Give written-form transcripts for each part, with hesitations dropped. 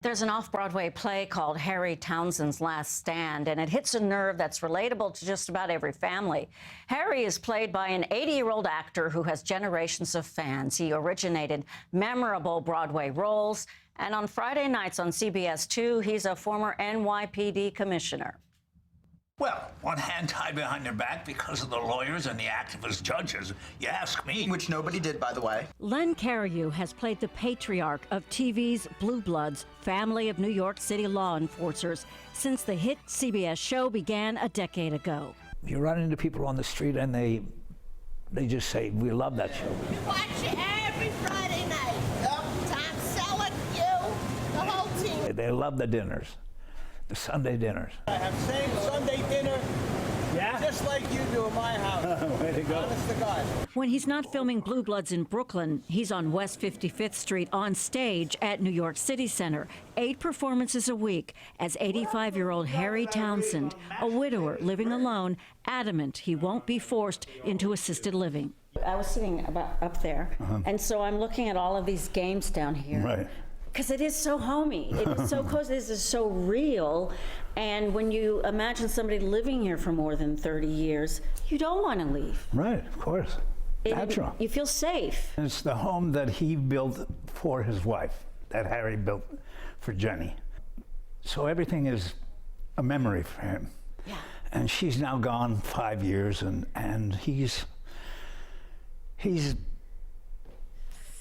There's an off-Broadway play called Harry Townsend's Last Stand, and it hits a nerve that's relatable to just about every family. Harry is played by an 80-year-old actor who has generations of fans. He originated memorable Broadway roles, and on Friday nights on CBS 2, he's a former NYPD commissioner. Well, one hand tied behind their back because of the lawyers and the activist judges. You ask me. Which nobody did, by the way. Len Cariou has played the patriarch of TV's Blue Bloods, family of New York City law enforcers, since the hit CBS show began a decade ago. You run into people on the street and they just say, we love that show. Watch it every Friday night. Tom Selleck, you, the whole team. They love the dinners. The Sunday dinners. I have same Sunday dinner, just like you do in my house. Way to go. Honest to God. When he's not filming Blue Bloods in Brooklyn, he's on West 55th Street on stage at New York City Center. 8 performances a week as 85-year-old Harry Townsend, a widower living alone, adamant he won't be forced into assisted living. I was sitting up there, and so I'm looking at all of these games down here. Right. Because it is so homey, it is so close, it is so real, and when you imagine somebody living here for more than 30 years, you don't want to leave. Right, of course. Natural. You feel safe. It's the home that he built for his wife, that Harry built for Jenny. So everything is a memory for him. Yeah. And she's now gone 5 years, and he's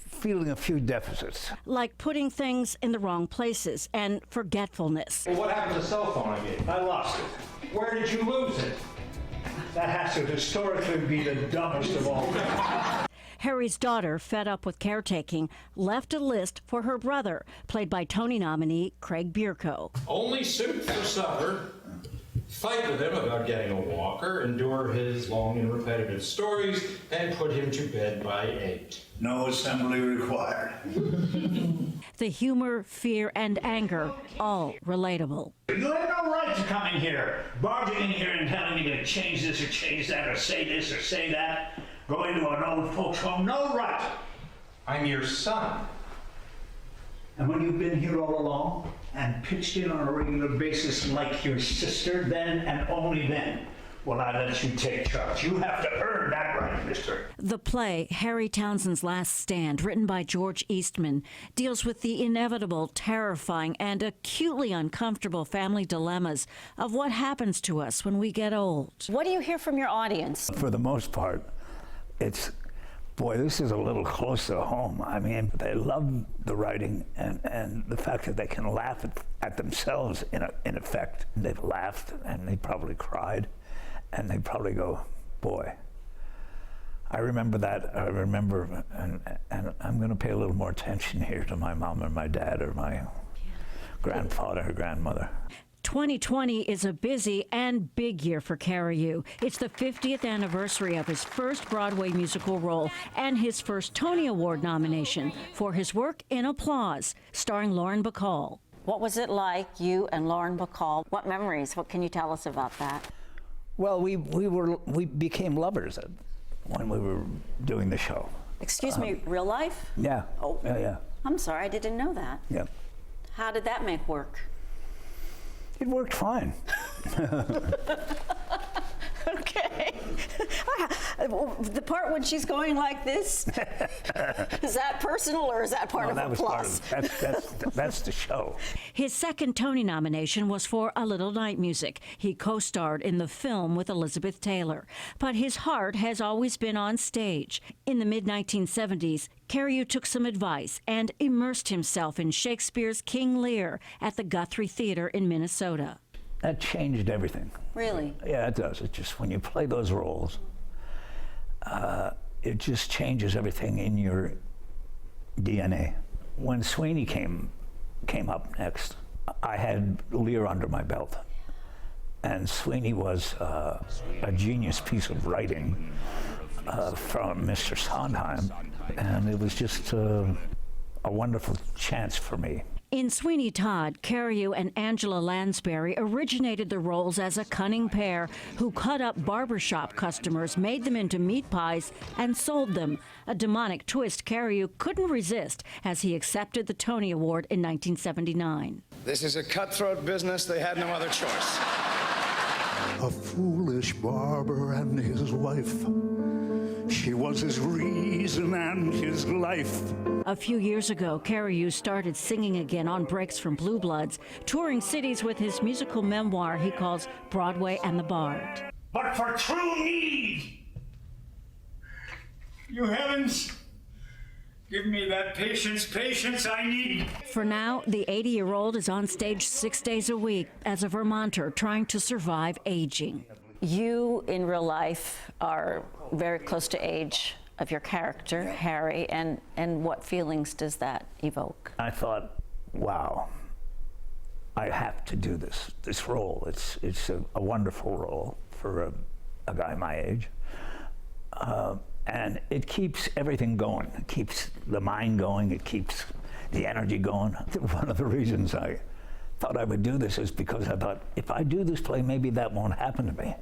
feeling a few deficits. Like putting things in the wrong places and forgetfulness. Well, what happened to the cell phone I gave? I lost it. Where did you lose it? That has to historically be the dumbest of all things. Harry's daughter, fed up with caretaking, left a list for her brother, played by Tony nominee Craig Bierko. Only soup for supper. Fight with him about getting a walker, endure his long and repetitive stories, and put him to bed by 8. No assembly required. The humor, fear, and anger, all relatable. You have no right to come in here, barging in here and telling me to change this or change that or say this or say that. Go into an old folks home, no right. I'm your son. And when you've been here all along and pitched in on a regular basis like your sister, then and only then will I let you take charge. You have to earn that right, mister. The play, Harry Townsend's Last Stand, written by George Eastman, deals with the inevitable, terrifying, and acutely uncomfortable family dilemmas of what happens to us when we get old. What do you hear from your audience? For the most part, it's, boy, this is a little close to home. I mean, they love the writing and the fact that they can laugh at themselves, in effect. They've laughed and they probably cried and they probably go, boy, I remember that. I remember, and I'm going to pay a little more attention here to my mom or my dad or my grandfather or grandmother. 2020 is a busy and big year for Cariou. It's the 50th anniversary of his first Broadway musical role and his first Tony Award nomination for his work in Applause, starring Lauren Bacall. What was it like, you and Lauren Bacall? What memories? What can you tell us about that? Well, we became lovers when we were doing the show. Excuse me, real life? Yeah. Oh. Yeah. I'm sorry, I didn't know that. Yeah. How did that make work? It worked fine. Okay. The part when she's going like this, is that personal or is that part of Applause? That's the show. His second Tony nomination was for A Little Night Music. He co-starred in the film with Elizabeth Taylor. But his heart has always been on stage. In the mid-1970s, Cariou took some advice and immersed himself in Shakespeare's King Lear at the Guthrie Theater in Minnesota. That changed everything. Really? Yeah, it does. It just, when you play those roles, it just changes everything in your DNA. When Sweeney came up next, I had Lear under my belt. And Sweeney was a genius piece of writing from Mr. Sondheim. And it was just a wonderful chance for me. In Sweeney Todd, Cariou and Angela Lansbury originated the roles as a cunning pair who cut up barbershop customers, made them into meat pies, and sold them. A demonic twist Cariou couldn't resist as he accepted the Tony Award in 1979. This is a cutthroat business. They had no other choice. A foolish barber and his wife. She was his reason and his life. A few years ago, Cariou started singing again on breaks from Blue Bloods, touring cities with his musical memoir he calls Broadway and the Bard. But for true need, you heavens, give me that patience I need. For now, the 80-year-old is on stage 6 days a week as a Vermonter trying to survive aging. You, in real life, are very close to age of your character, Harry, and what feelings does that evoke? I thought, wow, I have to do this role. It's a wonderful role for a guy my age. And it keeps everything going. It keeps the mind going. It keeps the energy going. One of the reasons I thought I would do this is because I thought, if I do this play, maybe that won't happen to me.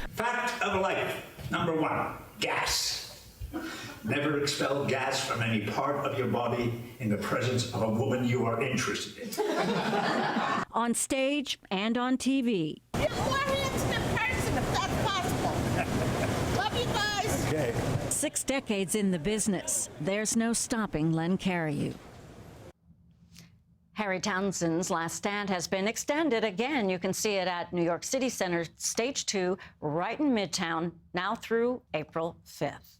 Fact of life, number 1, gas. Never expel gas from any part of your body in the presence of a woman you are interested in. On stage and on TV. You're more handsome in person if that's possible. Love you guys. Okay. 6 decades in the business. There's no stopping Len Cariou. Harry Townsend's Last Stand has been extended again. You can see it at New York City Center, Stage 2, right in Midtown, now through April 5th.